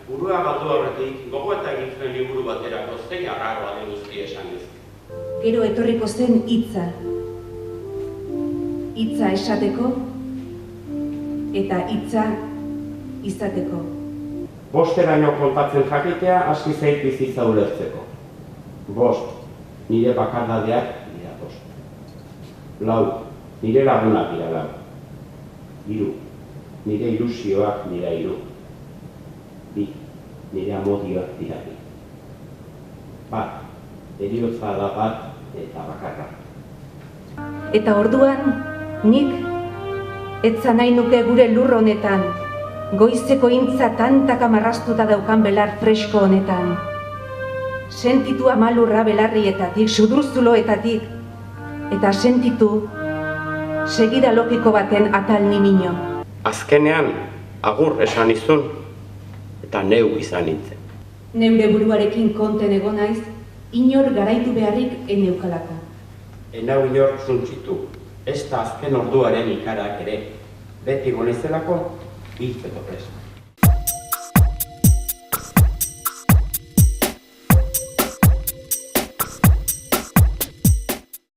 Burua galdu aurretik, gogoeta egin zuen liburu baterako zein arraroa den guzti esan ez. Gero etorriko zen hitza. Hitza esateko eta hitza izateko. Bosteraino kontatzen jakitea hasi zait bizitza ulertzeko. 5, nire bakardadeak dira 5. 4, nire lagunak dira 4. 3, nire ilusioak dira 3. 2, nire amodioak dira 2. 1, heriotza da 1 eta bakarra. Eta orduan, nik etza nahi nuke gure lur honetan, goizeko intza tantaka marrastuta daukan belar fresko honetan. Sentitu amalurra belarrietatik, sudurzuloetatik, eta sentitu segida logiko baten atal nimino. Azkenean, agur esan izun, eta neu izan nintzen. Neure buruarekin konten egon naiz, inor garaitu beharrik eneukalako. Enau inor zuntzitu, ez da azken orduaren ikarak ere, beti gonezelako hiltzeko prest.